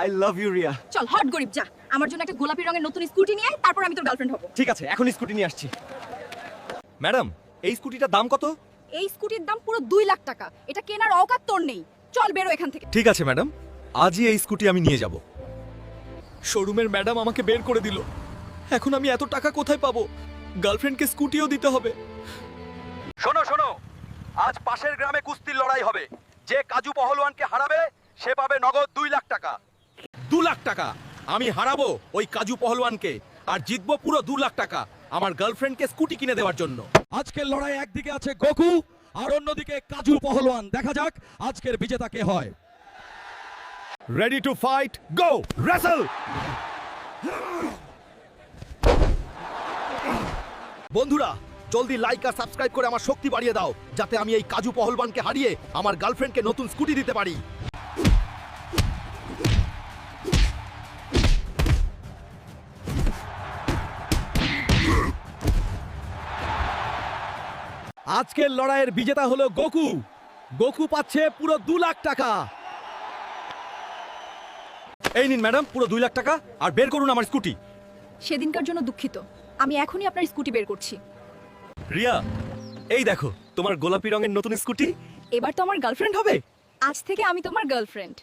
I love you Riya. চল hot গরিব যা, আমার জন্য একটা গোলাপি রঙের নতুন স্কুটি নিয়ে আয়, তারপর আমি তোর গার্লফ্রেন্ড হব। ঠিক আছে, এখন স্কুটি নিয়ে আসছি। ম্যাডাম, এই স্কুটিটার দাম কত? এই স্কুটির দাম পুরো 2 লাখ টাকা। এটা কেনার অকাত তোর নেই। চল বেরো এখান থেকে। ঠিক আছে ম্যাডাম, আজই এই স্কুটি আমি নিয়ে যাব। শোরুমের ম্যাডাম আমাকে বের করে দিল। এখন আমি এত টাকা কোথায় পাবো? গার্লফ্রেন্ডকে স্কুটিও দিতে হবে। শোনো শোনো, আজ পাশের গ্রামে কুস্তির লড়াই হবে। যে কাজু পহলওয়ানকে হারাবে সে পাবে নগদ 2 লাখ টাকা। 2 লাখ টাকা আমি হারাবো ওই কাজু পহলওয়ানকে, আর জিতবো পুরো 2 লাখ টাকা আমার গার্লফ্রেন্ডকে স্কুটি কিনে দেওয়ার জন্য। আজকের লড়াই একদিকে আছে গোকু আর অন্যদিকে কাজু পহলওয়ান। দেখা যাক আজকের বিজেতা কে হয়। Ready to fight, go wrestle! বন্ধুরা, জলদি লাইক আর সাবস্ক্রাইব করে আমার শক্তি বাড়িয়ে দাও, যাতে আমি এই কাজু পহলওয়ানকে হারিয়ে আমার গার্লফ্রেন্ডকে নতুন স্কুটি দিতে পারি। আজকের লড়াইয়ের বিজেতা হলো গোকু। গোকু পাচ্ছে পুরো 2 লাখ টাকা। এই নিন ম্যাডাম, পুরো 2 লাখ টাকা, আর বের করুন আমার স্কুটি। সেদিনকার জন্য দুঃখিত, আমি এখনই আপনার স্কুটি বের করছি। রিয়া, এই দেখো তোমার গোলাপি রঙের নতুন স্কুটি। এবার তো আমার গার্লফ্রেন্ড হবে। আজ থেকে আমি তোমার গার্লফ্রেন্ড।